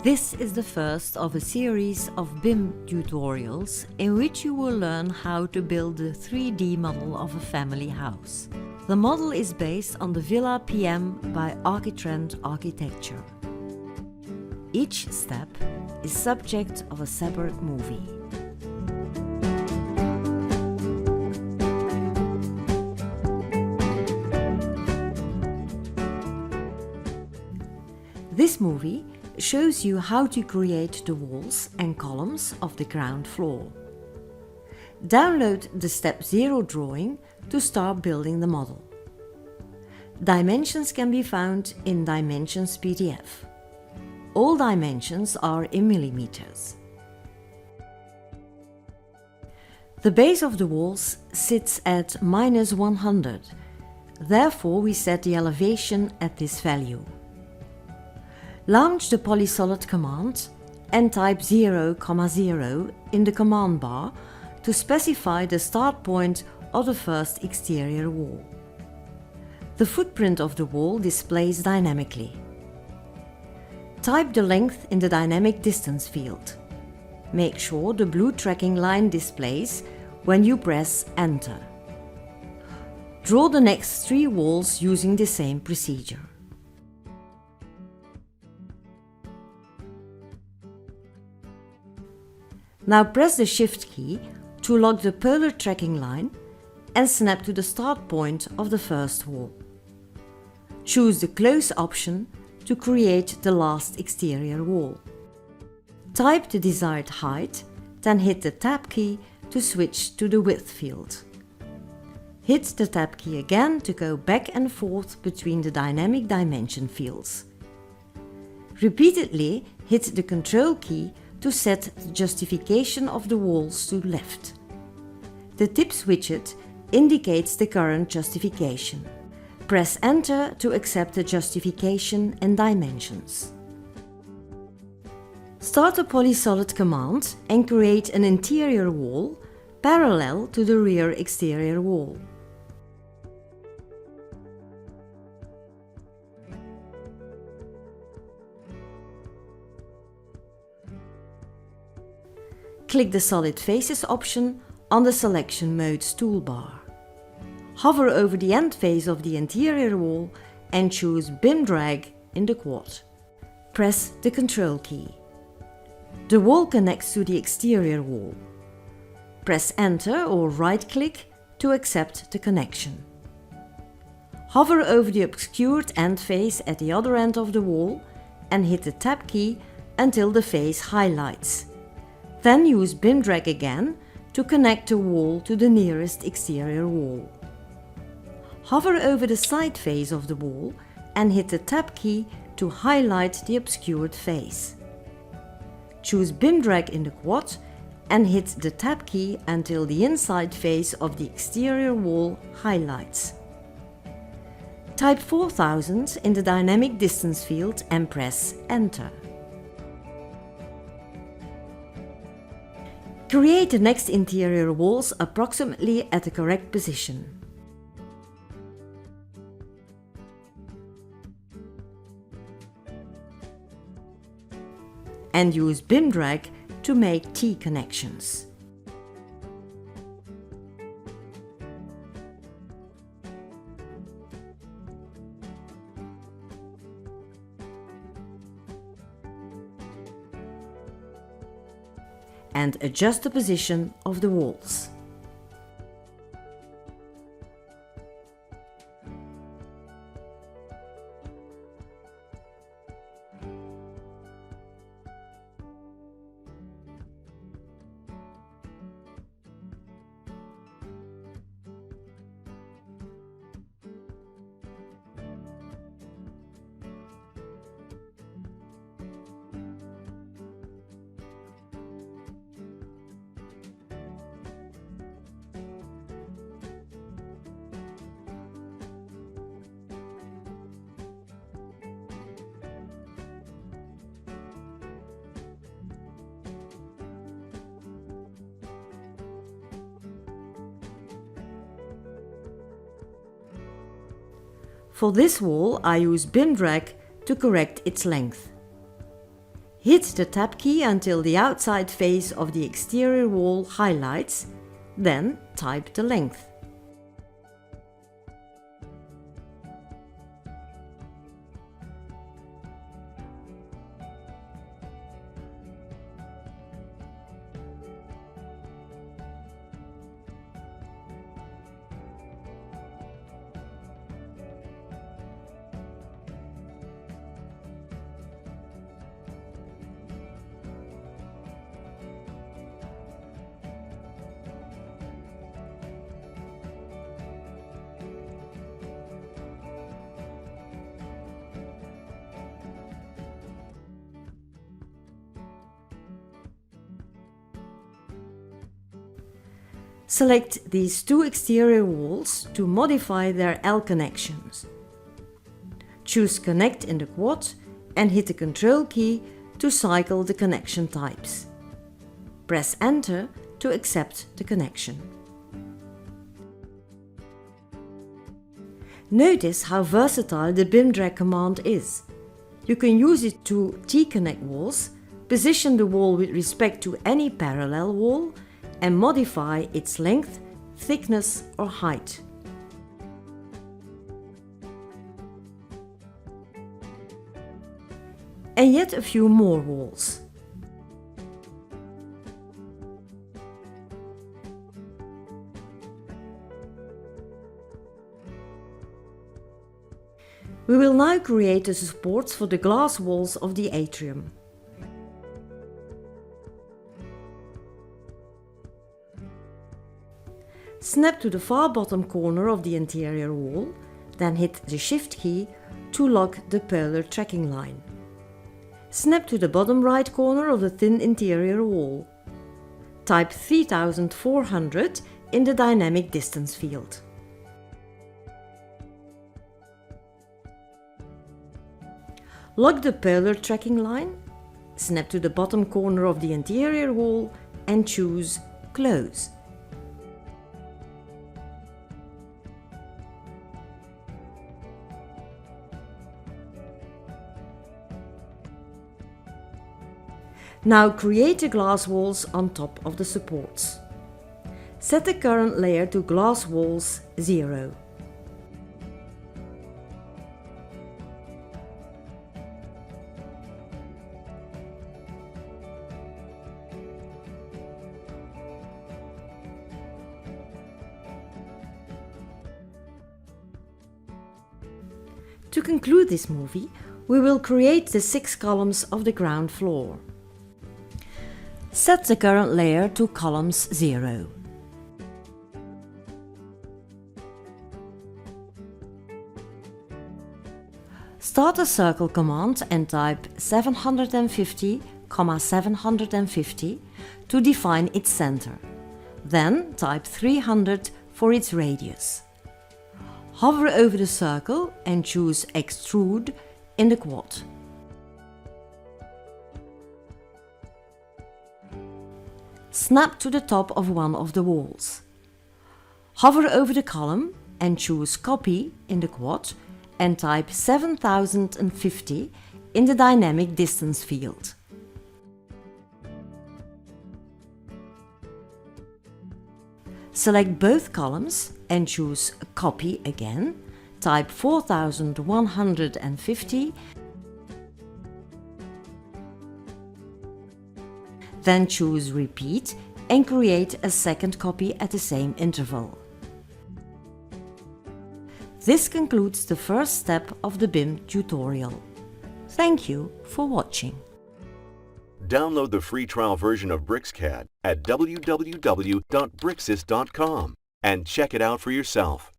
This is the first of a series of BIM tutorials in which you will learn how to build the 3D model of a family house. The model is based on the Villa PM by Architrend Architecture. Each step is subject of a separate movie. This movie shows you how to create the walls and columns of the ground floor. Download the Step 0 drawing to start building the model. Dimensions can be found in Dimensions PDF. All dimensions are in millimeters. The base of the walls sits at -100, therefore we set the elevation at this value. Launch the polysolid command and type 0,0 in the command bar to specify the start point of the first exterior wall. The footprint of the wall displays dynamically. Type the length in the dynamic distance field. Make sure the blue tracking line displays when you press Enter. Draw the next 3 walls using the same procedure. Now press the Shift key to lock the polar tracking line and snap to the start point of the first wall. Choose the Close option to create the last exterior wall. Type the desired height, then hit the Tab key to switch to the Width field. Hit the Tab key again to go back and forth between the dynamic dimension fields. Repeatedly hit the Control key to set the justification of the walls to left. The Tips widget indicates the current justification. Press Enter to accept the justification and dimensions. Start the polysolid command and create an interior wall parallel to the rear exterior wall. Click the Solid Faces option on the Selection Modes toolbar. Hover over the end face of the interior wall and choose BIM Drag in the quad. Press the Control key. The wall connects to the exterior wall. Press Enter or right-click to accept the connection. Hover over the obscured end face at the other end of the wall and hit the Tab key until the face highlights. Then use BIM Drag again to connect the wall to the nearest exterior wall. Hover over the side face of the wall and hit the Tab key to highlight the obscured face. Choose BIM Drag in the quad and hit the Tab key until the inside face of the exterior wall highlights. Type 4000 in the dynamic distance field and press Enter. Create the next interior walls approximately at the correct position. And use BIM Drag to make T-connections. And adjust the position of the walls. For this wall, I use BIM drag to correct its length. Hit the Tab key until the outside face of the exterior wall highlights, then type the length. Select these two exterior walls to modify their L connections. Choose Connect in the quad and hit the Ctrl key to cycle the connection types. Press Enter to accept the connection. Notice how versatile the BIM drag command is. You can use it to T-connect walls, position the wall with respect to any parallel wall, and modify its length, thickness or height. And yet a few more walls. We will now create the supports for the glass walls of the atrium. Snap to the far bottom corner of the interior wall, then hit the Shift key to lock the polar tracking line. Snap to the bottom right corner of the thin interior wall. Type 3400 in the dynamic distance field. Lock the polar tracking line, snap to the bottom corner of the interior wall and choose Close. Now create the glass walls on top of the supports. Set the current layer to glass walls 0. To conclude this movie, we will create the 6 columns of the ground floor. Set the current layer to columns 0. Start a circle command and type 750, 750 to define its center. Then type 300 for its radius. Hover over the circle and choose Extrude in the quad. Snap to the top of one of the walls. Hover over the column and choose Copy in the quad and type 7050 in the dynamic distance field. Select both columns and choose Copy again, type 4150, then choose Repeat and create a second copy at the same interval. This concludes the first step of the BIM tutorial. Thank you for watching. Download the free trial version of BricsCAD at www.bricsys.com and check it out for yourself.